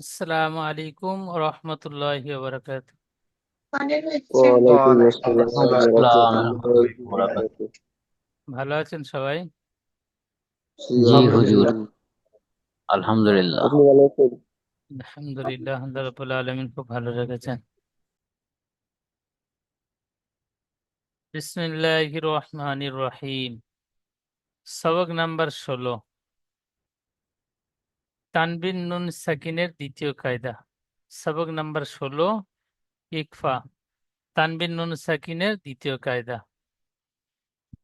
আসসালামু আলাইকুম রহমতুল্লাহি ওয়া বারাকাতুহু। ওয়ালাইকুম আসসালাম ওয়ালাইকুম আসসালাম ওয়া রহমতুল্লাহি ওয়া বারাকাতুহু। ভালো আছেন সবাই? জি হুজুর, আলহামদুলিল্লাহ। আলহামদুলিল্লাহ। আপনি ভালো আছেন? আলহামদুলিল্লাহ, আল্লাহ রাব্বুল আলামিন খুব ভালো রেখেছেন। বিসমিল্লাহির রহমানির রহিম। সবক নাম্বার 16, তানবিন নুন সাকিনের দ্বিতীয় কায়দা। সবক নাম্বার 16, ইকফা, তানবিন নুন সাকিনের দ্বিতীয় কায়দা।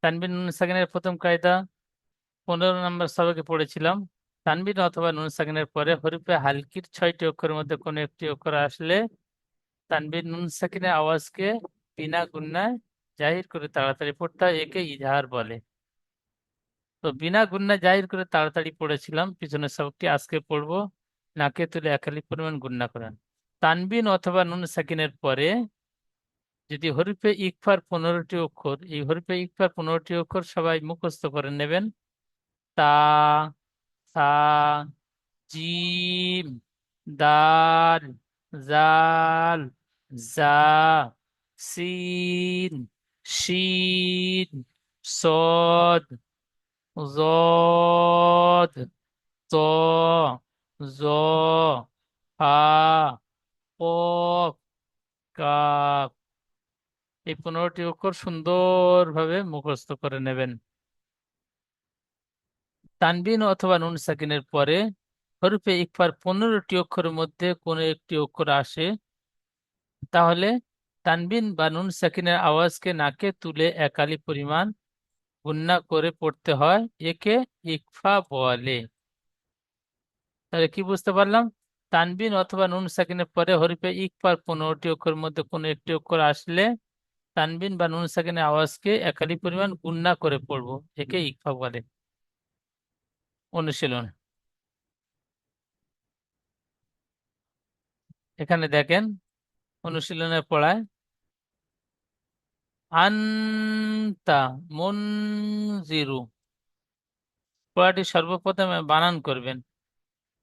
তানবিন নুন সাকিনের প্রথম কায়দা 15 নম্বর সবকে পড়েছিলাম। তানবিন অথবা নুন সাকিনের পরে হরফে হালকির 6টি অক্ষরের মধ্যে কোনো একটি অক্ষর আসলে তানবিন নুন সাকিনের আওয়াজকে বিনা গুণনায় জাহির করে তাড়াতাড়ি পড়তে হয়, একে ইজহার বলে। তো বিনা গুণনায় জাহির করে তাড়াতাড়ি পড়েছিলাম, পিছনের সবকটি আজকে পড়বো। নাকে তুলে একালি পরিমাণ গুণনা করেন। তানবিন অথবা নুন সাকিনের পরে যদি হরফে ইকফার 15টি অক্ষর, এই হরফে ইকফার 15টি অক্ষর সবাই মুখস্থ করে নেবেন। তা, সা, জিম, দাল, জাল, জা, সিন, শিন, সদ, জদ, ত, জ, হা, কফ, কাফ। এই 15টি অক্ষর সুন্দরভাবে মুখস্থ করে নেবেন। তানবিন অথবা নুন সাকিনের পরে হরফে ইকফার 15টি অক্ষরের মধ্যে কোনো একটি অক্ষর আসে, তাহলে তানবিন বা নুন সাকিনের আওয়াজকে নাকে তুলে একালি পরিমাণ গুণনা করে পড়তে হয়, একে ইকফা বলে। তাহলে কি বুঝতে পারলাম? তানবিন অথবা নুন সাকিনের পরে হরফে ইকফার 15টি অক্ষরের মধ্যে কোনো একটি অক্ষর আসলে তানবিন বা নুন সাকিনের আওয়াজকে একালি পরিমাণ গুণনা করে পড়বো, একে ইকফা বলে। অনুশীলন, এখানে দেখেন অনুশীলনের পড়ায় আন্তা মুনজিরু, পড়াটি সর্বপ্রথমে বানান করবেন,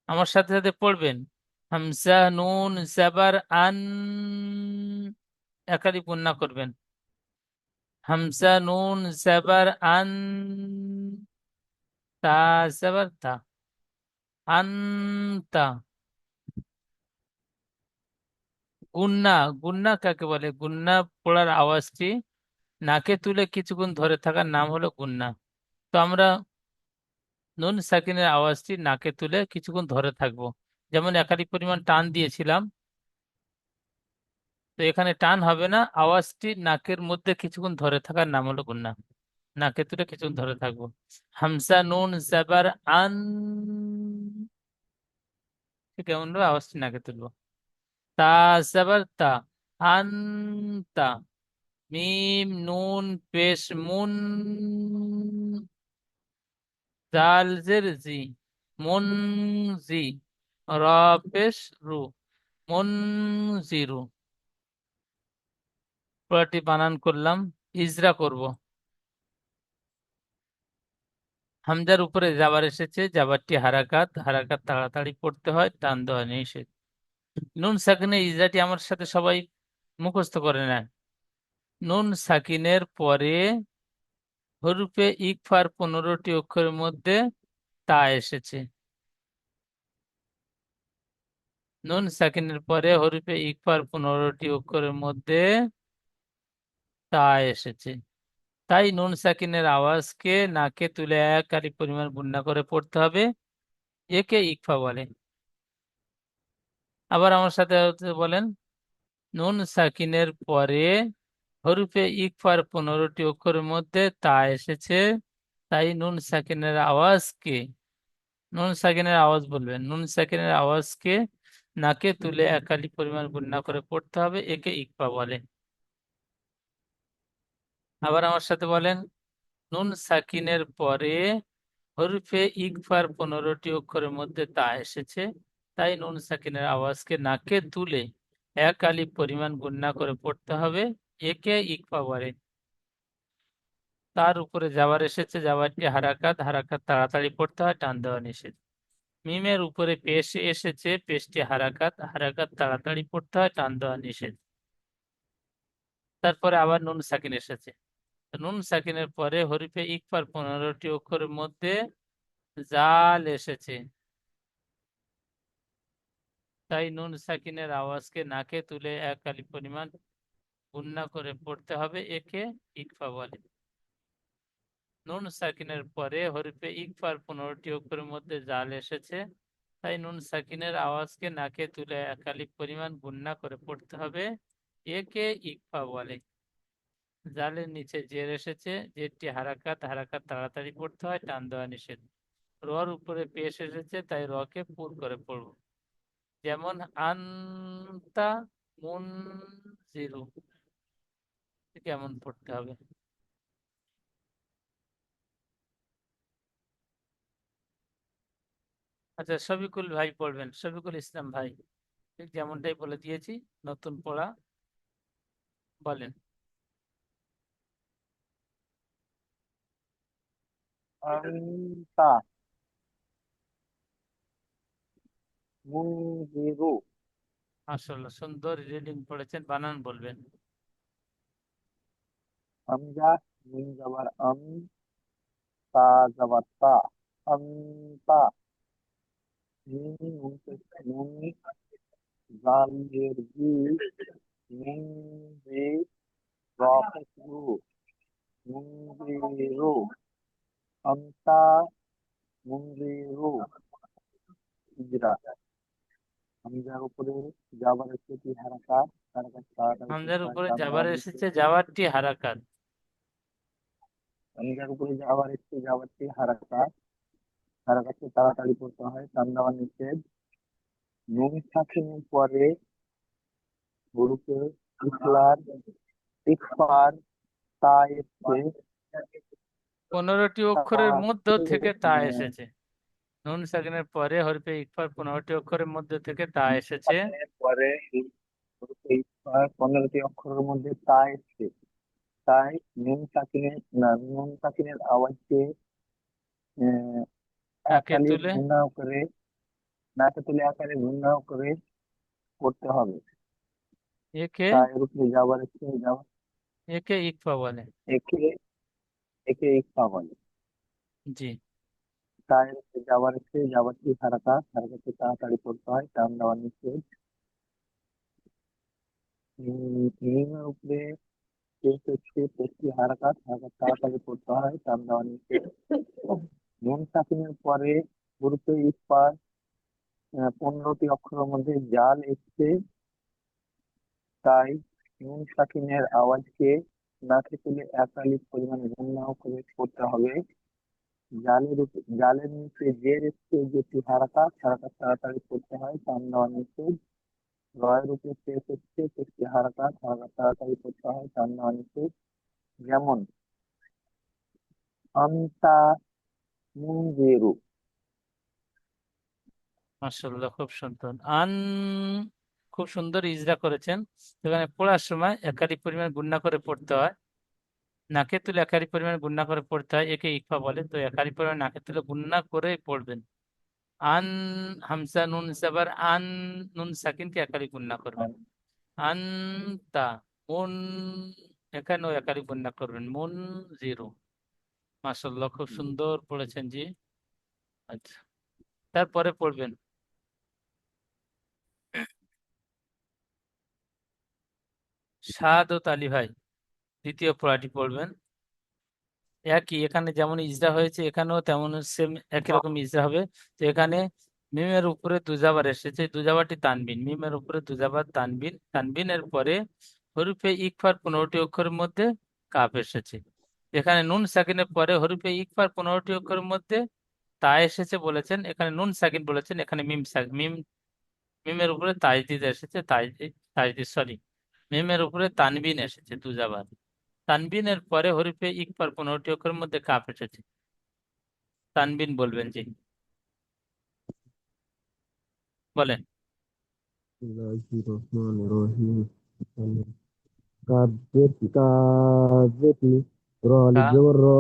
আমার সাথে সাথে পড়বেন। হামজা নুন জাবার আন, একালি গুণনা করবেন। হামজা নুন জাবার আন, তা জাবার তা, আন্তা। গুন্না, গুন্না কাকে বলে? গুন্না পড়ার আওয়াজটি নাকে তুলে কিছুক্ষণ ধরে থাকার নাম হলো গুন্না। তো আমরা নুন সাকিনের আওয়াজটি নাকে তুলে কিছুক্ষণ ধরে থাকবো, যেমন একাধিক পরিমাণ টান দিয়েছিলাম, তো এখানে টান হবে না, আওয়াজটি নাকের মধ্যে কিছুক্ষণ ধরে থাকার নাম হলো গুন্না। নাকে তুলে কিছুক্ষণ ধরে থাকবো। হামজা নুন জাবার আন, ঠিক এমন ভাবে আওয়াজটি নাকে তুলবো। তা জাবার তা, আনতা। মিম নুন পেশ মুন, জাল জের জি, মুন জি। র পেশ রু, মুনজিরু। পুরোটি বানান করলাম, ইজরা করব। হামজার উপরে জাবার এসেছে, জাবারটি হারাকাত, হারাকাত তাড়াতাড়ি পড়তে হয়, টান দেওয়া নিষেধ। নুন সাকিনের ইজরাটি আমার সাথে সবাই মুখস্থ করে নেন। নুন সাকিনের পরে হরফে ইকফার 15টি অক্ষরের মধ্যে তা এসেছে। নুন সাকিনের পরে হরফে ইকফার 15টি অক্ষরের মধ্যে তা এসেছে, তাই নুন সাকিনের আওয়াজকে নাকে তুলে এক আলিফ পরিমাণ গুণনা করে পড়তে হবে, একে ইকফা বলে। আবার আমার সাথে বলেন, নুন সাকিনের পরে হরফে ইকফার 15টি অক্ষরের মধ্যে তা এসেছে, তাই নুন সাকিনের আওয়াজকে, নুন সাকিনের আওয়াজ বলবেন, নুন সাকিনের আওয়াজকে নাকে তুলে এক আলিফ পরিমাণ গুণনা করে পড়তে হবে, একে ইকফা বলে। আবার আমার সাথে বলেন, নুন সাকিনের পরে হরফে ইকফার 15টি অক্ষরের মধ্যে তা এসেছে, তাই নুন সাকিনের আওয়াজকে নাকে তুলে এক আলিফ পরিমাণ গুণনা করে পড়তে হবে, একে ইকফা বলে। তার উপরে জাবার এসেছে, জাবারটি হারাকাত, হারাকাত তাড়াতাড়ি পড়তে হয়, টান দেওয়া নিষেধ। মিমের উপরে পেশ এসেছে, পেশটি হারাকাত, হারাকাত তাড়াতাড়ি পড়তে হয়, টান দেওয়া নিষেধ। তারপরে আবার নুন সাকিন এসেছে, নুন সাকিনের পরে হরিফে ইকফার 15টি অক্ষরের মধ্যে জাল এসেছে, তাই নুন সাকিনের আওয়াজকে নাকে তুলে এক আলিফ পরিমাণ গুণনা করে পড়তে হবে, একে ইকফা বলে। নুন সাকিনের পরে হরিফে ইকফার 15টি অক্ষরের মধ্যে জাল এসেছে, তাই নুন সাকিনের আওয়াজকে নাকে তুলে এক আলিফ পরিমাণ গুণনা করে পড়তে হবে, একে ইকফা বলে। জালের নিচে জের এসেছে, জেরটি হারাকাত, হারাকাত তাড়াতাড়ি পড়তে হয়, টান দেওয়া নিষেধ। রর উপরে পেশ এসেছে, তাই রকে পুর করে পড়ব, যেমন আন্তা মুনজিরু, কেমন পড়তে হবে? আচ্ছা, শফিকুল ভাই পড়বেন, শফিকুল ইসলাম ভাই, ঠিক যেমনটাই বলে দিয়েছি, নতুন পড়া, বলেন। আন্তা মুনজিরু। মাশাআল্লাহ, সুন্দর রিডিং পড়েছেন, বানান বলবেন। হামজা, মিম জবর আম, তা জবর তা, আন্তা। মিম নুন পেশ নুন, জাল জের জি, মিম জি, র পেশ রু, মুনজিরু। আন্তা মুনজিরু, হিজরা। হামজার উপরে জাবার স্থিতি হারাকাত, হারাকাত তাড়াতাড়ি হামজার করতে হয়, উপরে টান দেওয়া জাবার নিষেধ। এসেছে, জাবারটি হারাকাত। হামজার উপরে জাবার স্থিতি, জাবারটি হারাকাত, হারাকাতকে তাড়াতাড়ি করতে হয়, টান দেওয়া নিষেধ। নুন সাকিনের পরে হরফে ইখলার, ইখফার, তা এসছে, 15টি তা অক্ষরের মধ্য থেকে তা আহ, এসেছে। নুন সাকিনের পরে হরফে ইকফার 15টি অক্ষরের মধ্যে থেকে তা এসেছে। সাকিনের পরে হরফে ইখফার 15টি অক্ষরের মধ্যে তা এসছে, তাই নুন সাকিনের আওয়াজকে আহ, নাকে একালিপ তুলে, গুণাও করে, নাকে তুলে আকারে গুণাও করে করতে হবে। একে তা এর উপরে যাবার একটু যাওয়া, একে ইকফা বলে। একে একে ইকফা বলে। জি। তা এর উপরে যাবার একটু যাবারটি হারাকাত, হারাকাতকে তাড়াতাড়ি করতে হয়, টান দেওয়া নিষেধ। মিমের উপরে পেশ হচ্ছে, পেশটি হারাকাত, হারাকাত তাড়াতাড়ি করতে হয়, টান দেওয়া নিষেধ। নুন সাকিনের পরে হরফে ইকফার 15টি অক্ষরের মধ্যে জাল এসছে, তাই নুন সাকিনের আওয়াজকে নাকে তুলে এক আলিফ পরিমাণে গুণনাও করে করতে হবে। জালের নিচে জের এসছে, যেটি হারাকাত, হারাকাত তাড়াতাড়ি করতে হয়, টান দেওয়া নিষেধ। রয়ের উপরে পেশ হচ্ছে, পেশটি হারাকাত, হারাকাত তাড়াতাড়ি করতে হয়, টান দেওয়া নিষেধ। যেমন আন্তা মুনজিরু। মাশাআল্লাহ, খুব সুন্দর। খুব সুন্দর ইজরা করেছেন। সেখানে পড়ার সময় একাধিক পরিমাণ গুণনা করে পড়তে হয়, নাকে তুলে একাধিক পরিমাণ গুণনা করে পড়তে হয়, একে ইকফা বলে। তো একাধিক পরিমাণ নাকে তুলে গুণনা করে পড়বেন। আন, হামজা নুন জাবার আন, নুন সাকিনকে একাধিক গুণনা করবেন। আনতা মুন, এখানেও একাধিক গুণনা করবেন, মুন জিরো। মাশাআল্লাহ, খুব সুন্দর পড়েছেন জি। আচ্ছা, তারপরে পড়বেন শাহাদত আলী ভাই, দ্বিতীয় পড়াটি পড়বেন। একই, এখানে যেমন ইজরা হয়েছে এখানেও তেমন সেম একই রকম ইজরা হবে। তো এখানে মিমের উপরে দুজাবার এসেছে, দুজাবারটি তানবিন, মিমের উপরে দুজাবার তানবিন, তানবিনের পরে হরফে ইকফার 15টি অক্ষরের মধ্যে কাফ এসেছে। এখানে নুন সাকিনের পরে হরফে ইকফার 15টি অক্ষরের মধ্যে তা এসেছে বলেছেন, এখানে নুন সাকিন বলেছেন, এখানে মিমের উপরে তাজদিদ এসেছে, তাজদিদ সরি, মিমের উপরে তানবিন এসেছে দুজাবার। তানবিনের পরে হরিফে ইকফার 15টি অক্ষরের মধ্যে কাফ এসেছে। তানবিন বলবেন জি, বলেন। Bismillahirrahmanirrahim. Kabbeti, roli কা, jorro,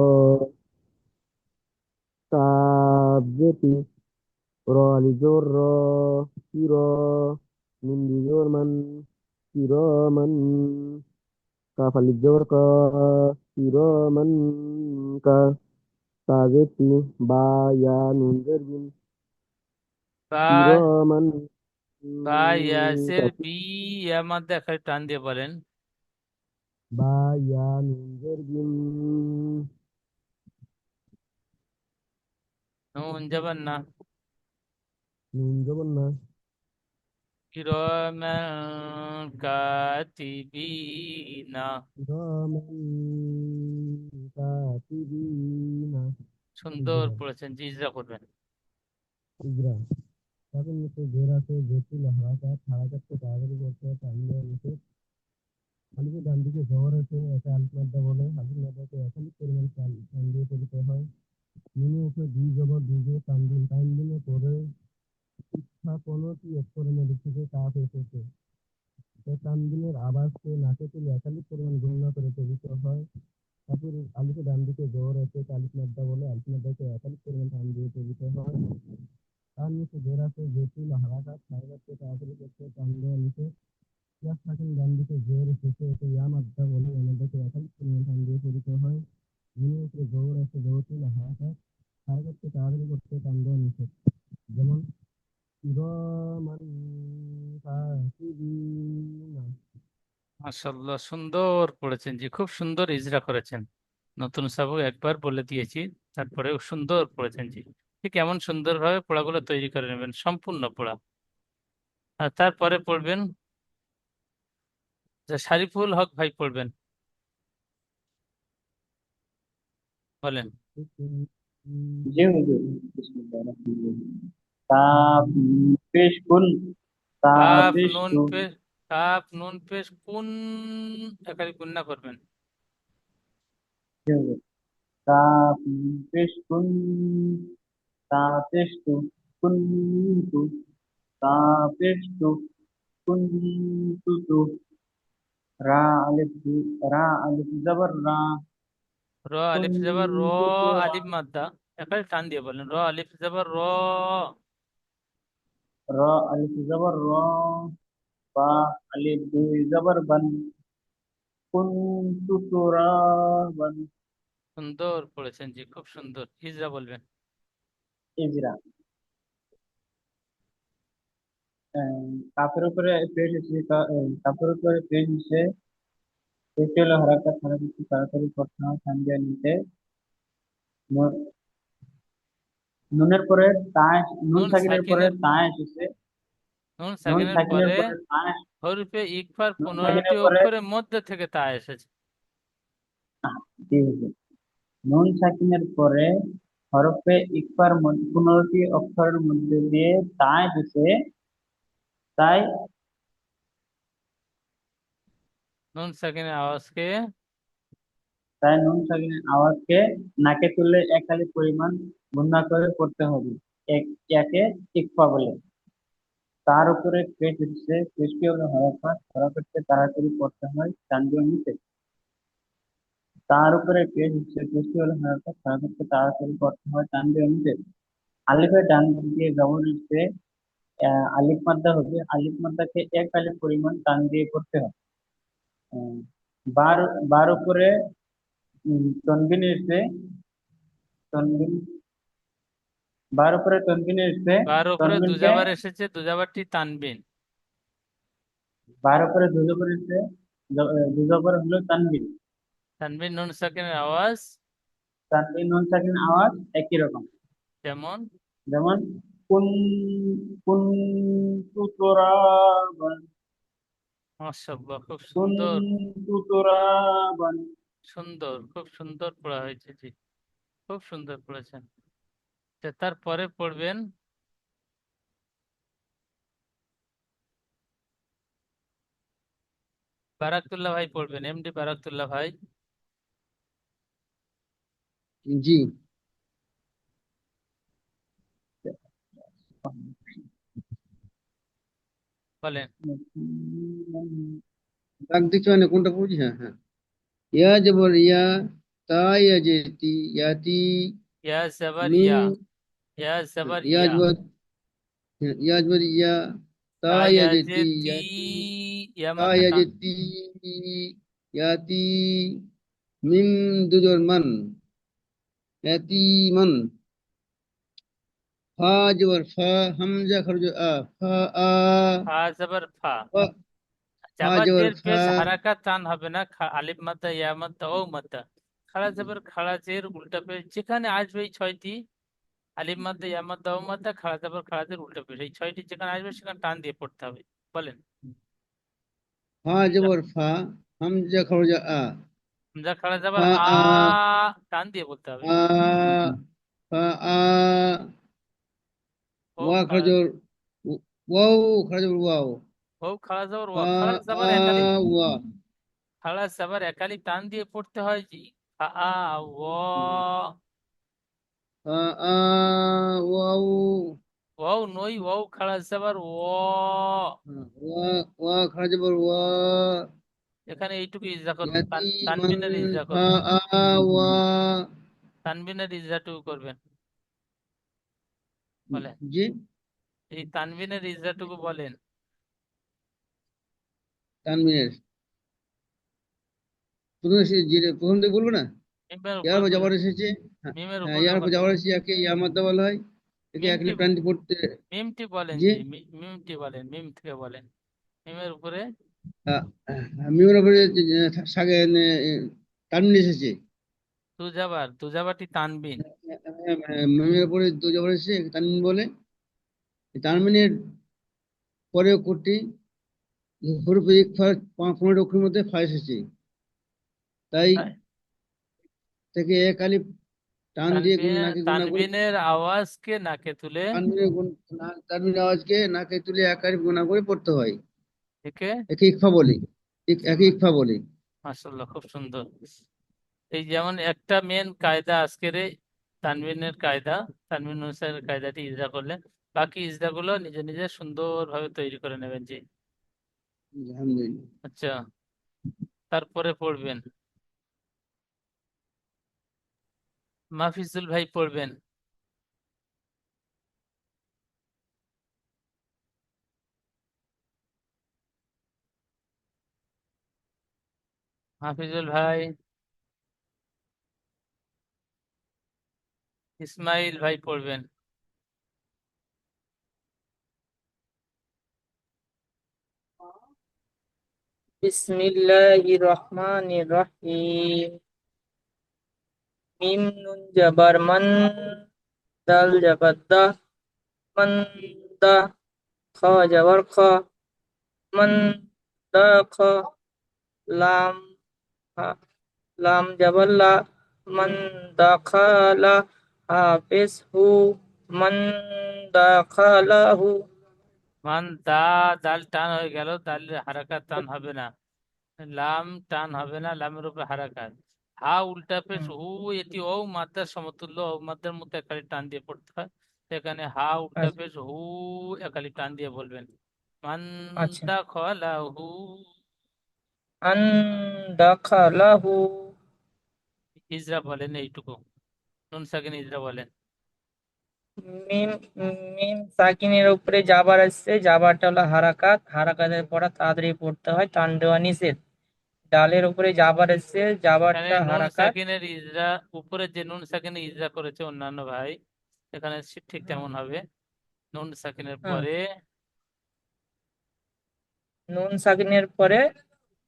kabbeti, را لجور را كرا من لجور من كراما كاف لجور كا كراما كا كازتي با يا نون زربين বা كراما বা ইয়াসের كاتب বি ইয়ার মধ্যে একটা টান দিয়ে বলেন। با يا نون زربين নুন যাবেন না। نون جبنا কিরামান কাতিবিনা। كراما كاتبين সুন্দর إجرا পড়েছেন, জি ইজরা করবেন। إجرا তাদের নিচে জের আছে জটিল হারাকাত কে তাড়াতাড়ি করতে হয় টানলে নিচে আলিফের ডান দিকে জবর আছে একে আলিফ মাদ্দা বলে আলিফ মাদ্দাকে একাধিক পরিমাণ টান দিয়ে পড়িতে হয় নুনে উপরে দুই জবর দুই জবর টান দিলে পরে শিক্ষা কোনটি অক্ষরে লিখিতে কাফ এসেছে তাই তানবিনের আওয়াজকে নাকে তুলে একাধিক পরিমাণ গণনা করে পড়িতে হয় তারপর আলিফের ডান দিকে জবর আছে আলিফ মাদ্দা বলে আলিফ মাদ্দাকে একাধিক পরিমাণ টান দিয়ে পড়িতে হয় তার নিচে জের আছে জটিল হারাকাতকে তাড়াতাড়ি করতে হয় টান দেওয়া নিচে ইয়াস থাকেন ডান দিকে জোর শেষে একে ইয়া মাদ্দা বলে আমাদেরকে একাধিক পরিমাণ টান দিয়ে পড়িতে হয় নিয়ে উপরে জোর আছে জোরতুল হারাকাতকে তাড়াতাড়ি করতে টান দেওয়া নিষেধ যেমন কিরামান কাতিবিনা মাশাআল্লাহ, সুন্দর পড়েছেন জি, খুব সুন্দর ইজরা করেছেন। নতুন সবক একবার বলে দিয়েছি, তারপরেও সুন্দর পড়েছেন জি। ঠিক এমন সুন্দরভাবে পড়াগুলো তৈরি করে নেবেন, সম্পূর্ণ পড়া। আর তারপরে পড়বেন যে শারিফুল হক ভাই পড়বেন, বলেন। জি হুজুর। বিসমিল্লাহির রহমানির রহিম। কাফ নুন পেশ কুন কাফ তাবিশ নুন তু। পেশ, কাফ নুন পেশ কুন, একালি গুণনা করবেন। জি হুজুর। কাফ নুন পেশ কুন তাবিশ তু কুনতু তাবিশ তু কুনতু। রা আলিফ রা আলিফ জবর রা র আলিফ যাবার র, কুনতু রা আলিফ মাদ্দা, একালি টান দিয়ে বলেন। র আলিফ যাবার র, রা আলিফ জবর র বা আলিফ দুই জবর বান কুনতু তুরাবান। সুন্দর পড়েছেন জি, খুব সুন্দর। ইজরা বলবেন। ইজরা। কাপের উপরে পেশ এসে কাপের উপরে পেশ এসে পেশটি হলো হারাকাত হারাকাত তাড়াতাড়ি করতে হয় সানজিয়া নিতে। নু- নুনের পরে তায় নুন নুন সাকিনের পরে সাকিনের, তায় এসেছে। নুন নুন সাকিনের সাকিনের পরে পরে তায় হরফে ইকফার নুন 15টি সাকিনের পরে অক্ষরের মধ্যে থেকে তা এসেছে। জি হুজুর। নুন সাকিনের পরে হরফে ইকফার 15টি অক্ষরের মধ্যে দিয়ে তায় দিছে তাই নুন সাকিনের আওয়াজকে তাই নুন সাকিনের আওয়াজকে নাকে তুলে একালি পরিমাণ গুণনা করে পড়তে হবে। একে ইকফা বলে। তার উপরে পেশ এসেছে পেশটি হলো হরফাত হরফাতকে তাড়াতাড়ি পড়তে হয় তানবিহ নিতে। তার উপরে পেশ এসেছে পেশটি হলো হরফাত হরফাতকে তাড়াতাড়ি পড়তে হয় তানবিহ নিতে। আলিফের ডান দিক দিয়ে জবর এসেছে আলিফ মাদ্দা হবে আলিফ মাদ্দাকে এক আলিফ পরিমাণ টান দিয়ে পড়তে হয়। আহ, বার বার উপরে তনবিন এসেছে তনবিন বার উপরে তনবিন এসেছে বার উপরে তনবিনকে দুজাবার এসেছে, দুজাবারটি তানবিন। বার উপরে দুজবর এসেছে দুজবর হলো তানবিন। তানবিন নুন সাকিনের আওয়াজ তানবিন নুন সাকিন আওয়াজ একই রকম। যেমন, যেমন কুন কুনতু তুরাবান মাশাআল্লাহ, খুব সুন্দর, কুনতু তুরাবান। সুন্দর, খুব সুন্দর পড়া হয়েছে জি, খুব সুন্দর পড়েছেন। তারপরে পড়বেন বারাকতুল্লাহ ভাই পড়বেন, এমডি বারাকতুল্লাহ ভাই জি। বলেন। দাগ দিচ্ছ না কোনটা পড়ছি? হ্যাঁ হ্যাঁ। ইয়া জবর ইয়া, তা ইয়া জেতি ইয়াতি, ইয়া জাবার নুন ইয়া, ইয়া জাবার ইয়া ইয়া, জবর ইয়া জবর ইয়া, তা ইয়া যে তি, তায়াজেতি, ইয়াতি, ইয়া তা মাত্রা ইয়া টান। যে তি, ইয়াতি, মিম দুজর মান, ইয়াতিমান, ফা জবর ফা, হামজা খরজ আ, ফা আ, ফা জবর ফা। ফা, ফা জাবার জবর জের ফা, পেশ হারাকাত টান হবে না, আলিফ মাদ্দা, ইয়া মাদ্দা, ও মাদ্দা। খাড়া জবর খাড়া জের উল্টা পেশ যেখানে আসবে এই ছয়টি, আলিফ মাদ্দা, ইয়া মাদ্দা, ও মাদ্দা, খাড়া জবর খাড়া জের উল্টা পেশ, এই ছয়টি যেখানে আসবে সেখানে টান দিয়ে পড়তে হবে। বলেন। ফা জবর ফা, হামজা খরজ আ, হামজা খাড়া জবর ফা আ, আ, টান দিয়ে বলতে হবে। আ, ফা আ, ও ওয়া খাড়া, খরজ ওয়াও, খরজ ওয়াও, ও খাড়া জবর ওয়া, ফা খাড়া আ জবর একালিফ, ওয়া, খাড়া জবর একালিফ টান দিয়ে পড়তে হয় জি। আ আ ও, ফা আ ওয়াও, ওয়াও নই, ওয়াও খাড়া জবর ও। ওয়া, ওয়া খরজ ওয়া, এখানে এইটুকু ইজরা করবেন, ইয়াতিমান, তানবিনের ইজরা ফা করবেন, আ ওয়া, তানবিনের ইজরাটুকু করবেন। বলেন, জি, এই তানবিনের ইজরাটুকু বলেন। তানবিনের প্রথম প্রথম থেকে বলবো না, মিমের ইয়ার উপর উপর বলেন, যাবার এসেছে। হ্যাঁ, মিমের হ্যাঁ, উপর ইয়ার উপর যখন, যাবার এসেছে, একে ইয়া মাদ্দা বলা হয়, একে মিমটি, একলি প্রাণটি পড়তে। মিমটি বলেন জি, জি, মিমটি বলেন, মিম থেকে বলেন। মিমের উপরে, মিমের উপরে সাগে তানবিন এসেছে। তুজাবার, তুজাবারটি তানবিন। মিমের উপরে দু যাবার এসেছে, একে তানবিন বলে। এই তানবিনের পরে কোটি হরফে ইকফা, 15 অক্ষরের মধ্যে ফা এসেছে, তাই তাই থেকে এক আলিফ টান দিয়ে নাকে গুণা করে, তানবিনের আওয়াজকে নাকে তুলে, তানবিনের তানবিনের আওয়াজকে নাকে তুলে এক আলিফ গুণা করে পড়তে হয়। একে, একে ইকফা বলে, একে ইকফা বলে। মাশাআল্লাহ খুব সুন্দর। এই যেমন একটা মেন কায়দা আজকের এই তানবিনের কায়দা, তানবিন অনুসারে কায়দাটি ইজরা করলেন, বাকি ইজরা গুলো নিজে নিজে সুন্দরভাবে তৈরি করে নেবেন জি। আলহামদুলিল্লাহ। আচ্ছা, তারপরে পড়বেন, মাহফিজুল ভাই পড়বেন। হাফিজুল ভাই, ইসমাইল ভাই পড়বেন। বিসমিল্লাহির রহমানির রহিম। মিম নুন জাবার মান, দাল জাবার দা, মান দা, খ জাবার খ, মান দা খ, লাম হা, লাম জাবার লা, মান দা খা লা, হাফিজ হু, মান দা খা লা হু। মান দা, দাল টান হয়ে গেল, দালের হারাকাত টান হবে না, লাম টান হবে না, লামের উপরে হারাকাত। হা উল্টা পেশ হু, এটি ও মাদ্দার সমতুল্য, ও মাদ্দার মধ্যে একালি টান দিয়ে পড়তে হয়। সেখানে হা উল্টা আচ্ছা পেশ হু, একালি টান দিয়ে বলবেন। মান আচ্ছা। দা খলা হু, আন দা খা লা হু। ইজরা বলেন এইটুকু, নুন সাকিন ইজরা বলেন। মিম, মিম সাকিনের উপরে জাবার আসছে, জাবারটা হলো হারাকাত, হারাকাতের পড়া তাড়াতাড়ি পড়তে হয়, টান দেওয়া নিষেধ। ডালের উপরে জাবার আসছে, এখানে জাবারটা নুন হারাকাত। সাকিনের ইজরা, উপরে যে নুন সাকিনের ইজরা করেছে অন্যান্য ভাই, এখানে ঠিক তেমন হবে। নুন সাকিনের হ্যাঁ, পরে, নুন সাকিনের পরে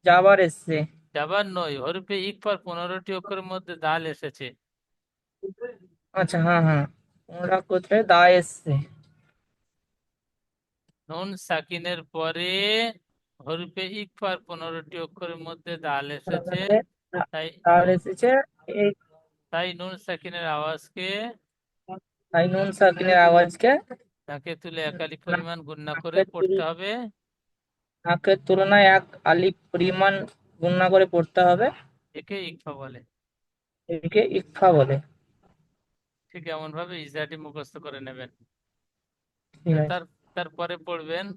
জাবার এসছে। যাবার নয়, হরফে ইকফার 15টি অক্ষরের মধ্যে দাল এসেছে। আচ্ছা, হ্যাঁ হ্যাঁ, ওরা কোথায় দা এসছে। নুন সাকিনের পরে হরফে ইকফার 15টি অক্ষরের মধ্যে দাল এসেছে। তাই দাল নুন, এসেছে। এই, তাই নুন সাকিনের আওয়াজকে তাই নুন সাকিনের আওয়াজকে নাকে তুলে একালি পরিমাণ গুণনা করে নাকের পড়তে হবে। নাকের তুলনায় এক আলিফ পরিমাণ গুণনা করে পড়তে হবে। একে ইকফা বলে। একে ইকফা বলে। ঠিক এমন ভাবে ইজরাটি মুখস্থ করে নেবেন। ঠিক আছে। তার তারপরে পড়বেন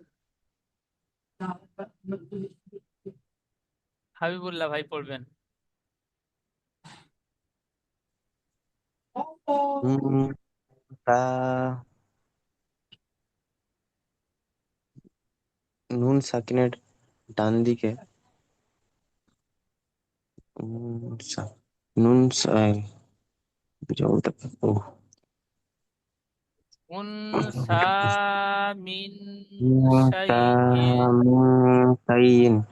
হাবিবুল্লাহ ভাই পড়বেন। হুম, তা, নুন সাকিনের ডান দিকে নুন ও উনসা মিন শাইইন। মুনসামিন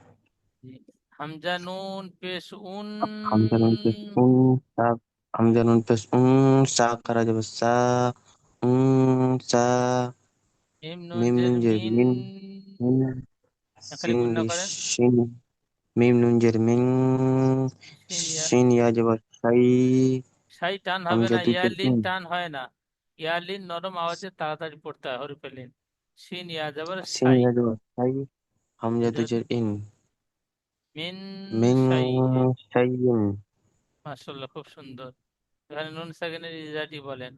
হামজা নুন পেশ হামজা নুন পেশ সা হামজা নুন পেশ সা করা যাবে সা সা মিম নুন মিম জের নুন জের মিন। মিন মিন খালি সিন গুণনা করেন। শিন মিম নুন জের মিন শিন ইয়া। শিন ইয়া যাবে সাই সাই টান হবে হামজা না, দুজের ইয়ালিন ইন টান হয় না। ইয়ালিন নরম আওয়াজে তাড়াতাড়ি পড়তে হয়, হরফে লিন। শিন ইয়া যাবার সিন সাই। ইয়া যাবে সাই হামজা যদি দুজের ইন মিন মিন শাই। শাইইন মাশাআল্লাহ, খুব সুন্দর। এখানে নুন সাকিনের ইজাটি বলেন।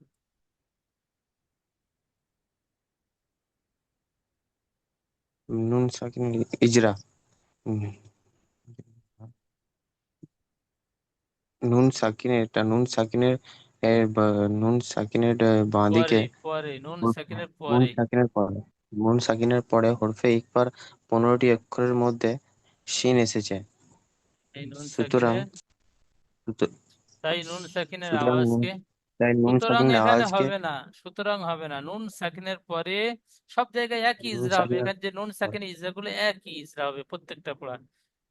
নুন সাকিন ইজরা নুন সাকিনের নুন সাকিনের বাঁ দিকে পরে পরে নুন সাকিনের নুন পরে। সাকিনের পরে নুন সাকিনের পরে হরফে ইকফার 15টি অক্ষরের মধ্যে শিন এসেছে এই নুন সুতরাং সাকিনের, সুত- তাই নুন সাকিনের সুতরাং আওয়াজকে, তাই নুন সুতরাং সাকিনের এখানে আওয়াজকে হবে না। সুতরাং হবে না, নুন সাকিনের পরে সব জায়গায় একই নুন ইজরা হবে। সাকিনের এখানে যে নুন সাকিনের ইজরা গুলো একই ইজরা হবে প্রত্যেকটা পড়া।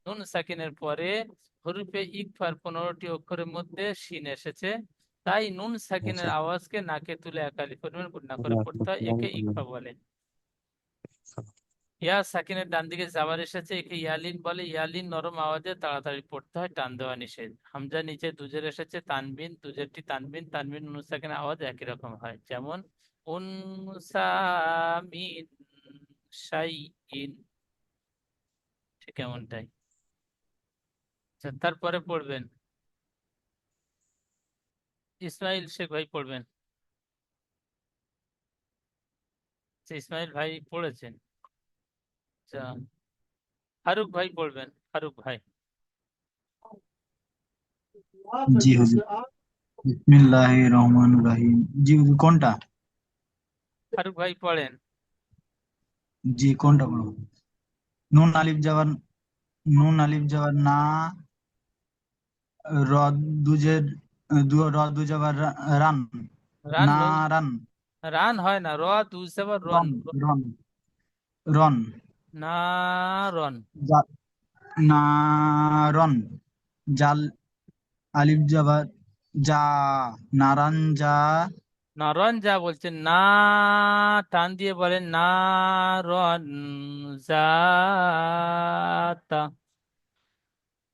নুন সাকিনের পরে হরফে ইকফার 15টি অক্ষরের মধ্যে শিন এসেছে, তাই নুন সাকিনের আওয়াজকে নাকে তুলে একালি পরিমাণ গুণনা করে পড়তে হয়, একে ইকফা বলে। ইয়া সাকিনের ডান দিকে জাবার এসেছে, একে ইয়ালিন বলে। ইয়ালিন নরম আওয়াজে তাড়াতাড়ি পড়তে হয়, টান দেওয়া নিষেধ। হামজা নিচে দুজের এসেছে, তানবিন, দুজেরটি তানবিন। তানবিন নুন সাকিনের আওয়াজ একই রকম হয়, যেমন উনসামিন শাইইন, ঠিক এমনটাই। আচ্ছা, তারপরে পড়বেন ইসমাইল শেখ ভাই, পড়বেন। আচ্ছা, ইসমাইল ভাই পড়েছেন। আচ্ছা, ফারুক ভাই পড়বেন, ফারুক ভাই। জি হুজুর, বিসমিল্লাহির রহমানির রহিম। জি হুজুর, কোনটা? ফারুক ভাই পড়েন। জি, কোনটা বলো? নুন আলিফ যাবার, নুন আলিফ যাবার না, র দুজের র দু যাবার রান, রান না নুন, রান, রান হয় না, র দুই সেবার রন। রন রন রন, না রন। জা- না রন, জাল আলিফ যাবার যা, নারান যা, নারন যা বলছেন না, টান দিয়ে বলেন না রন জাতা।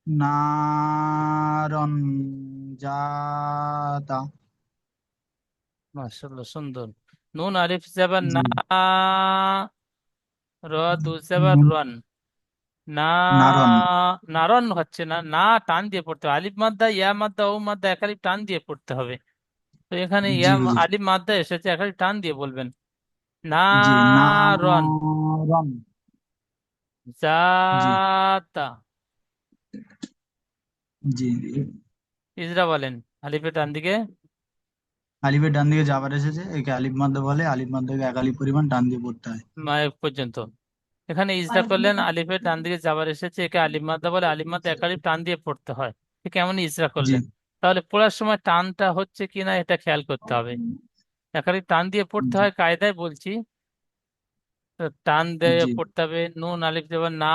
নারন জাতা। মাশাআল্লাহ, সুন্দর। নুন আলিফ যাবার জি, না, র দু যাবার নুন রন। না, নারন। নারন হচ্ছে না, না টান দিয়ে পড়তে হবে। আলিফ মাদ্দা, ইয়া মাদ্দা, ও মাদ্দা একালি টান দিয়ে পড়তে হবে। তো এখানে জি ইয়া হুজুর, আলিফ মাদ্দা এসেছে, একালি টান দিয়ে বলবেন না জি রন নারন। জি জাতা। জি, ইজরা বলেন, আলিফের ডান দিকে। আলিফের ডান দিকে যাবার এসেছে, একে আলিফ মাদ্দা বলে। আলিফ মাদ্দাকে এক আলিফ পরিমাণ টান দিয়ে পড়তে হয়। পর্যন্ত। এখানে ইজরা করলেন, আলিফের ডান দিকে যাবার এসেছে, একে আলিফ মাদ্দা বলে। আলিফ মাদ্দা এক আলিফ টান দিয়ে পড়তে হয়, ঠিক এমন ইজরা জি করলেন। তাহলে পড়ার সময় টানটা হচ্ছে কিনা এটা খেয়াল করতে হবে। এক আলিফ টান দিয়ে পড়তে জি হয়, কায়দায় বলছি। তো টান দিয়ে জি পড়তে হবে, নুন আলিফ দেবেন না,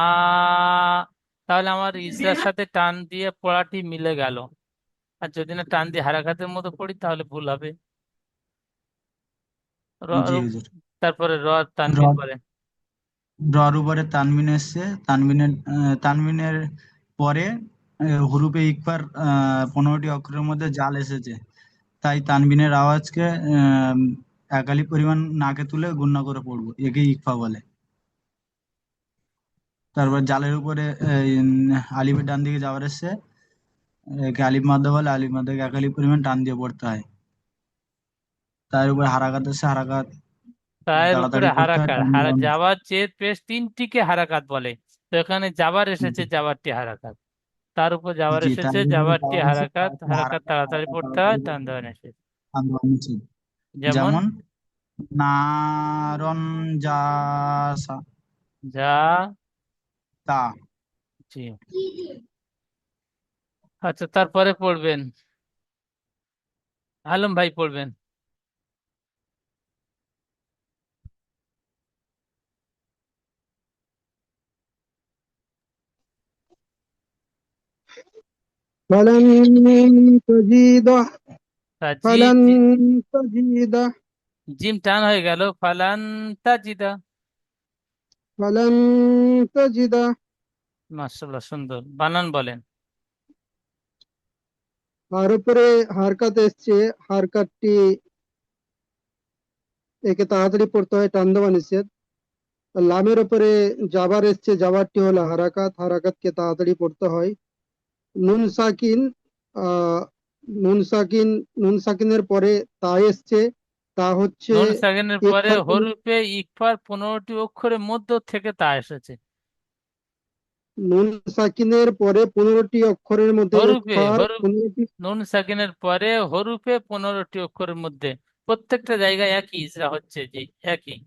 তাহলে আমার ইজরার সাথে টান দিয়ে পড়াটি মিলে গেল। আর যদি না টান দিয়ে হারাকাতের মতো পড়ি তাহলে ভুল হবে। জি হুজুর। তারপরে র তানবিন র বলেন। রর উপরে তানবিন এসছে, তানবিনের পরে হুরুফে ইকফার 15টি অক্ষরের মধ্যে জাল এসেছে, তাই তানবিনের আওয়াজকে আহ, এক আলিফ পরিমাণ নাকে তুলে গুণনা করে পড়বো, একে ইকফা বলে। তারপর জালের উপরে আলিফের ডান দিকে যাওয়ার এসছে, একে আলিফ মাদ্দা বলে। আলিফ মাদ্দাকে এক আলিফ পরিমাণ টান দিয়ে পড়তে হয়। তার উপরে হারাকাত এসছে, হারাকাত তার উপরে তাড়াতাড়ি পড়তে হয়, হারাকাত, টান দেওয়া নিষেধ। যাবার চেয়ে পেশ তিনটিকে হারাকাত বলে। তো এখানে যাবার এসেছে, যাবারটি হারাকাত। তার উপর যাবার জি, তার এসেছে, উপরে যাবারটি যাওয়ার এসছে, হারাকাত। হারাকাত হারাকাত তাড়াতাড়ি হারাকাত পড়তে হয়, তাড়াতাড়ি টান পড়তে দেওয়া হয়, নিষেধ। টান দেওয়া নিষেধ। যেমন যেমন নারন জাসা, যা তা। জি। আচ্ছা, তারপরে পড়বেন, আলম ভাই পড়বেন। فلن تجده فلن জি, تجده জিম টান হয়ে গেল, ফালান তাজিদা। فلن تجده মাশাআল্লাহ, সুন্দর বানান বলেন। আর উপরে হারকাত এসছে, হারকাতটি একে তাড়াতাড়ি পড়তে হয়, টান দেওয়া নিষেধ। আর লামের উপরে জাবার এসছে, জাবারটি হলো হারাকাত, হারাকাতকে তাড়াতাড়ি পড়তে হয়। নুন সাকিন, আহ নুন সাকিন, নুন সাকিনের পরে তা এসছে, তা হচ্ছে নুন সাকিনের পরে ইকফার হরফে ইকফার 15টি অক্ষরের মধ্য থেকে তা এসেছে। নুন সাকিনের পরে 15টি অক্ষরের মধ্যে হরফে ইকফার হরফ 15টি। নুন সাকিনের পরে হরফে 15টি অক্ষরের মধ্যে প্রত্যেকটা জায়গায় একই ইসরা হচ্ছে, জি একই।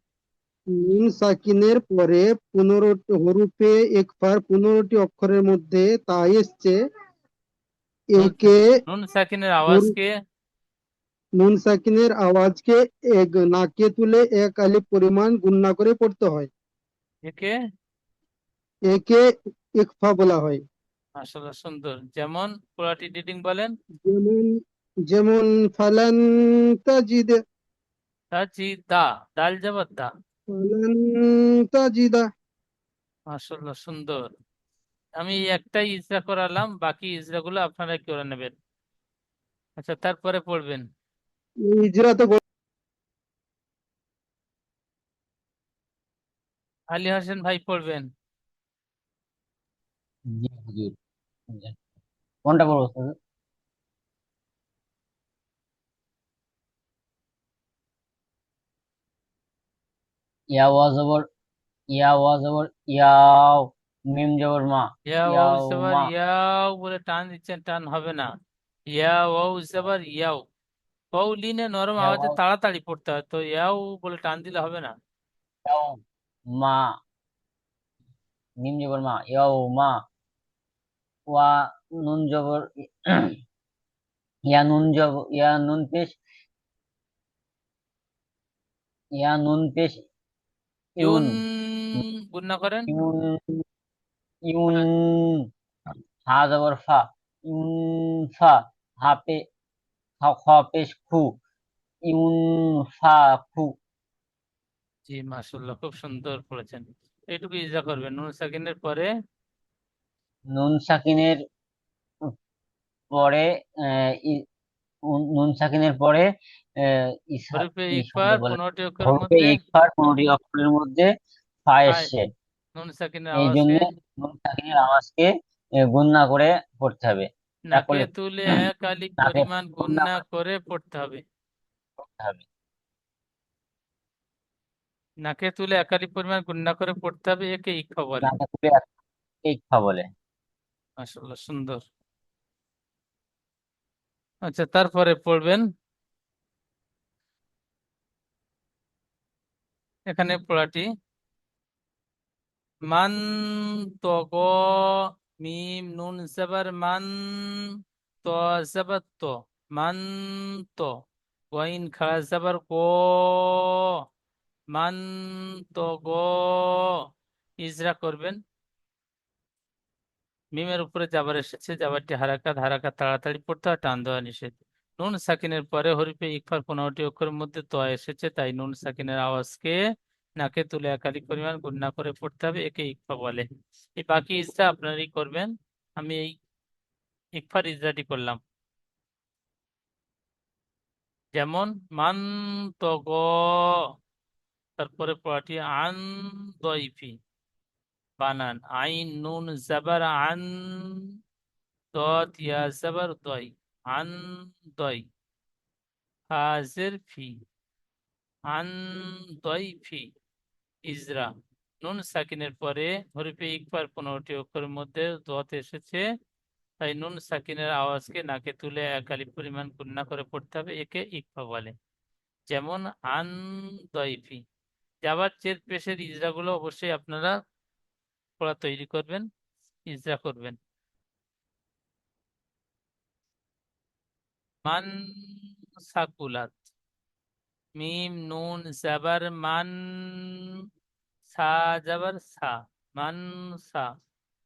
নুন সাকিনের পরে 15টি হরফে ইকফার 15টি অক্ষরের মধ্যে তা এসছে, নুন একে নুন সাকিনের হরফ আওয়াজকে নুন সাকিনের আওয়াজকে এক নাকে তুলে এক আলিফ পরিমাণ গুণনা করে পড়তে হয়, একে একে ইকফা বলা হয়। মাশাআল্লাহ, সুন্দর। যেমন পুরাটি রিডিং বলেন। যেমন যেমন ফালান তাজিদ, তাজিদা, দাল জবর দা। ফালান তাজিদা। মাশাআল্লাহ, সুন্দর। আমি একটাই ইজরা করালাম, বাকি ইজরা গুলো আপনারা করে নেবেন। আচ্ছা, তারপরে পড়বেন। হিজরাতে আলী হোসেন ভাই পড়বেন। জি হুজুর। কোনটা পড়বো স্যার? ইয়া ওয়া জবর ইয়া ওয়া জবর ইয়াও, মিম জবর মা, ইয়া ওয়াও ইয়াও জবর মা, ইয়াও বলে টান দিচ্ছেন, টান হবে না। ইয়া ওয়াও জবর ইয়াও, ওয়াও লিনে নরম ইয়া আওয়াজে ওয়াও তাড়াতাড়ি পড়তে হয়, তো ইয়াও বলে টান দিলে হবে না। ইয়াও মা, মিম জবর মা, ইয়াও মা, ওয়া নুন জবর ইয়া নুন পেশ, ইয়া নুন পেশ, ইউন, ইউন, গুণনা করেন। ইউন, ইউন, হা জবর ফা, ইউন ফা, হা পে, খ পেশ খু, ইউন ফা খু। জি, মাশাআল্লাহ, খুব সুন্দর পড়েছেন। এইটুকু ইজা করবেন। নুন সাকিনের পরে নুন সাকিনের পরে নুন সাকিনের পরে হরফে ই শব্দ ইকফার বলে, 15টি অক্ষরের হরফে মধ্যে ইকফার 15টি অক্ষরের মধ্যে ফা আয়, এসছে। নুন সাকিনের এই জন্য আওয়াজকে নুন সাকিনের আওয়াজকে গুণনা করে পড়তে হবে। নাকে তারপরে তুলে এক আলিফ তাকে পরিমাণ গুণনা গুণনা করে করে পড়তে হবে। পড়তে হবে। নাকে তুলে এক আলিফ পরিমাণ গুণনা করে পড়তে হবে, একে ইকফা বলে। নাকে তুলে ইকফা বলে। মাশাআল্লাহ, সুন্দর। আচ্ছা, তারপরে পড়বেন। এখানে পড়াটি মান, তো গ, মিম নুন জবর মান, তো জবর তো, মান তো, গইন খাড়া জবর গো, মান তো গো, ইজরা করবেন। মিমের উপরে জাবার এসেছে, জাবারটি হারাকাত, হারাকাত তাড়াতাড়ি পড়তে হয়, টান দেওয়া নিষেধ। নুন সাকিনের পরে হরফে ইকফার 15টি অক্ষরের মধ্যে তো এসেছে, তাই নুন সাকিনের আওয়াজকে নাকে তুলে একাধিক পরিমাণ গুণনা করে পড়তে হবে, একে ইকফা বলে। এই বাকি ইজরা আপনারই করবেন, আমি এই ইকফার ইজরাটি করলাম। যেমন মান তো গো, তারপরে পড়াটি আন দইফি, বানান আইন নুন জাবার আন, দত ইয়া জাবার দই, আন দই, হাজির ফি, আন দই ফি, ইজরা। নুন সাকিনের পরে হরফে ইকফার 15টি অক্ষরের মধ্যে দত এসেছে, তাই নুন সাকিনের আওয়াজকে নাকে তুলে এক আলিফ পরিমাণ গুণনা করে পড়তে হবে, একে ইকফা বলে। যেমন আন দইফি। যাবার চের পেশের ইজরাগুলো অবশ্যই আপনারা পড়া তৈরি করবেন, ইজরা করবেন। মান সাকুলাত, মিম নুন জাবার মান, সা জাবার সা, মান সা,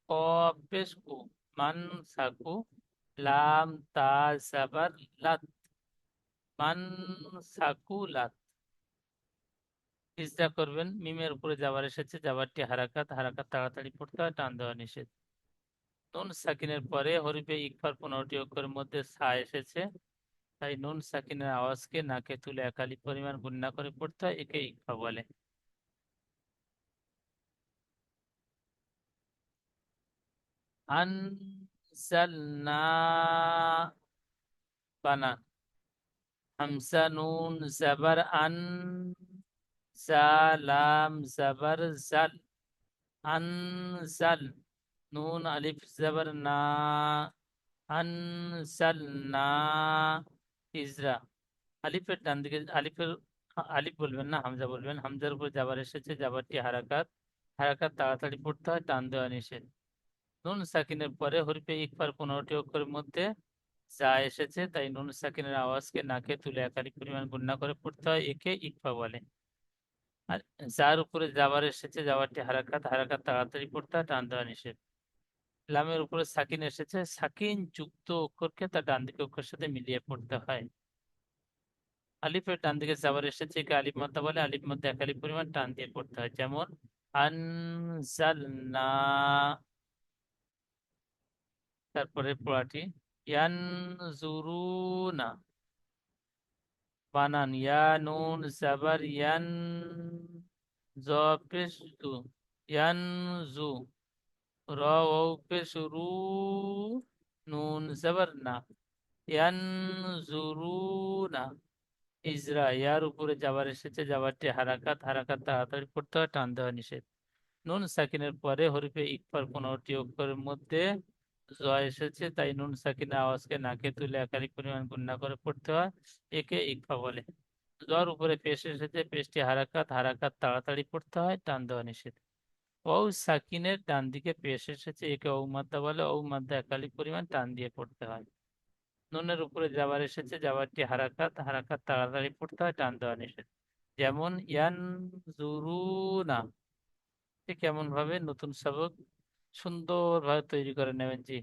কফ পেশ কু, মান সাকু, লাম তা জাবার লাত, মান সাকুলাত। ইজরা করবেন, মিমের উপরে জাবার এসেছে, জাবারটি হারাকাত, হারাকাত তাড়াতাড়ি পড়তে হয়, টান দেওয়া নিষেধ। নুন সাকিনের পরে হরফে ইকফার 15টি অক্ষরের মধ্যে সা এসেছে, তাই নুন সাকিনের আওয়াজকে নাকে তুলে একালি পরিমাণ গুণনা করে পড়তে হয়, একে ইকফা বলে। আনজালনা, বানান, হামজা নুন জাবার আন, জা লাম জাবার জাল, আনজাল, নুন আলিফ জাবার না, আনজালনা। ইজরা, আলিফের ডান দিকে আলিফ বলবেন না, হামজা বলবেন। হামজার উপর জাবার এসেছে, জাবারটি হারাকাত, হারাকাত তাড়াতাড়ি পড়তে হয়, টান দেওয়া নিষেধ। নুন সাকিনের পরে হরফে ইকফার 15টি অক্ষরের মধ্যে যা এসেছে, তাই নুন সাকিনের আওয়াজকে নাকে তুলে একালি পরিমাণ গুণনা করে পড়তে হয়, একে ইকফা বলে। আর যার উপরে জাবার এসেছে, জাবারটি হারাকাত, হারাকাত তাড়াতাড়ি পড়তে হয়, টান দেওয়া নিষেধ। লামের উপরে সাকিন এসেছে, সাকিন যুক্ত অক্ষরকে তার ডান দিকে অক্ষরের সাথে মিলিয়ে পড়তে হয়। আলিফের ডান দিকে জাবার এসেছে, একে আলিফ মাদ্দা বলে। আলিফ মধ্যে এক আলিফ পরিমাণ টান দিয়ে পড়তে হয়, যেমন আনজালনা। তারপরে পড়াটি ইয়ানজুরুনা, বানান ইয়া নুন জাবার ইয়ান, জ পেশ জু, ইয়ানজু, র ওয়াও পেশ রু, নুন জাবার না, ইয়ানজুরুনা। ইজরা, ইয়ার উপরে জাবার এসেছে, জাবারটি হারাকাত, হারাকাত তাড়াতাড়ি পড়তে হয়, টান দেওয়া নিষেধ। নুন সাকিনের পরে হরফে ইকফার 15টি অক্ষরের মধ্যে জ এসেছে, তাই নুন সাকিনের আওয়াজকে নাকে তুলে একাধিক পরিমাণ গুণনা করে পড়তে হয়, একে ইকফা বলে। জর উপরে পেশ এসেছে, পেশটি হারাকাত, হারাকাত তাড়াতাড়ি পড়তে হয়, টান দেওয়া নিষেধ। ও সাকিনের ডান দিকে পেশ এসেছে, একে ঔ মাদ্দা বলে। ঔ মাদ্দা একাধিক পরিমাণ টান দিয়ে পড়তে হয়। নুনের উপরে জাবার এসেছে, জাবারটি হারাকাত, হারাকাত তাড়াতাড়ি পড়তে হয়, টান দেওয়া নিষেধ। যেমন ইয়ানজুরুনা। ঠিক এমন ভাবে নতুন সবক সুন্দরভাবে তৈরি করে নেবেন। জি,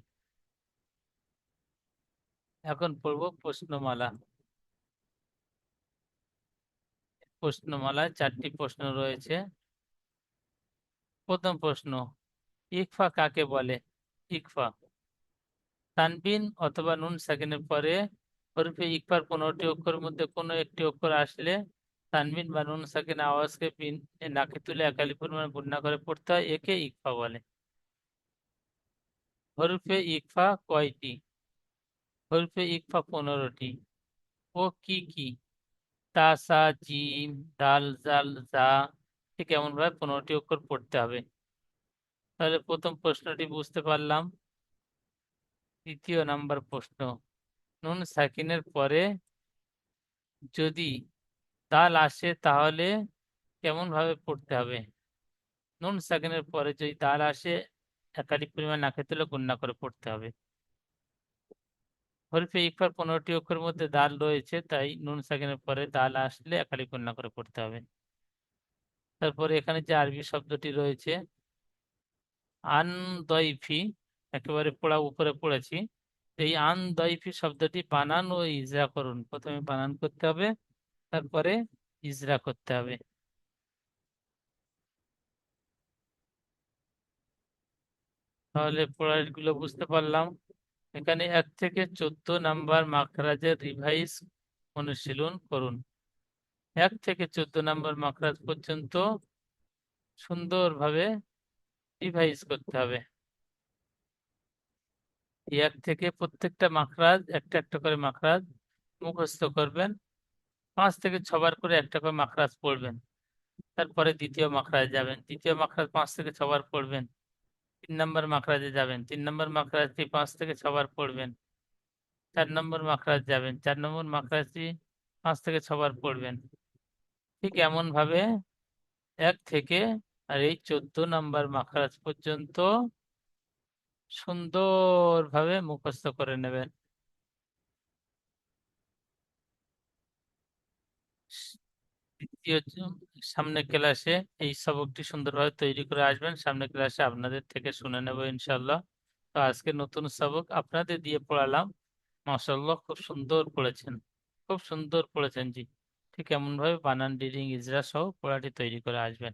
এখন পড়বো প্রশ্নমালা। প্রশ্নমালায় 4টি প্রশ্ন রয়েছে। প্রথম প্রশ্ন, ইকফা কাকে বলে? ইকফা, তানবিন অথবা নুন সাকিনের পরে হরফে ইকফার 15টি অক্ষরের মধ্যে কোনো একটি অক্ষর আসলে তানবিন বা নুন সাকিন আওয়াজকে নাকে তুলে একালি পরিমাণ গুণনা করে পড়তে হয়, একে ইকফা বলে। হরফে ইকফা কয়টি? হরফে ইকফা 15টি। ও কি কি? তা, সা, জিম, দাল, জাল, জা। ঠিক এমন ভাবে 15টি অক্ষর পড়তে হবে। তাহলে প্রথম প্রশ্নটি বুঝতে পারলাম। দ্বিতীয় নাম্বার প্রশ্ন, নুন সাকিনের পরে যদি দাল আসে তাহলে কেমন ভাবে পড়তে হবে? নুন সাকিনের পরে যদি দাল আসে, একাধিক পরিমাণ নাকে তুলে গুণনা করে পড়তে হবে। হরফে ইকফার 15টি অক্ষরের মধ্যে দাল রয়েছে, তাই নুন সাকিনের পরে দাল আসলে একাধিক গুণনা করে পড়তে হবে। তারপরে এখানে যে আরবি শব্দটি রয়েছে আন দয়ফি, একেবারে পড়া উপরে পড়েছি। এই আন দয়ফি শব্দটি বানান ও ইজরা করুন। প্রথমে বানান করতে হবে, তারপরে ইজরা করতে হবে। তাহলে পড়াগুলো বুঝতে পারলাম। এখানে 1 থেকে 14 নাম্বার মাখরাজের রিভাইজ অনুশীলন করুন। 1 থেকে 14 নাম্বার মাখরাজ পর্যন্ত সুন্দরভাবে রিভাইজ করতে হবে। 1 থেকে প্রত্যেকটা মাখরাজ একটা একটা করে মাখরাজ মুখস্থ করবেন। 5 থেকে 6 বার করে একটা করে মাখরাজ পড়বেন। তারপরে দ্বিতীয় মাখরাজে যাবেন, দ্বিতীয় মাখরাজ 5 থেকে 6 বার পড়বেন। 3 নম্বর মাখরাজে যাবেন, 3 নম্বর মাখরাজটি 5 থেকে 6 বার পড়বেন। 4 নম্বর মাখরাজ যাবেন, 4 নম্বর মাখরাজটি 5 থেকে 6 বার পড়বেন। ঠিক এমন ভাবে 1 থেকে আর এই 14 নাম্বার মাখরাজ পর্যন্ত সুন্দরভাবে মুখস্থ করে নেবেন। দ্বিতীয় সামনে ক্লাসে এই সবকটি সুন্দরভাবে তৈরি করে আসবেন। সামনে ক্লাসে আপনাদের থেকে শুনে নেব ইনশাল্লাহ। তো আজকে নতুন সবক আপনাদের দিয়ে পড়ালাম। মাশাআল্লাহ, খুব সুন্দর পড়েছেন, খুব সুন্দর পড়েছেন জি। ঠিক এমন ভাবে বানান, রিডিং, ইজরা সহ পড়াটি তৈরি করে আসবেন।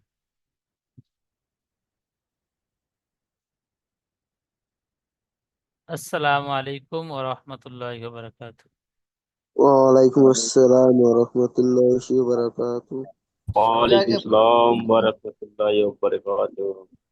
আসসালামু আলাইকুম ওয়া রাহমাতুল্লাহি ওয়া বারাকাতুহু। ওয়ালাইকুম আসসালাম ওয়া রাহমাতুল্লাহি ওয়া বারাকাতুহু। ওয়ালাইকুম আসসালাম ওয়া রাহমাতুল্লাহি ওয়া বারাকাতুহু।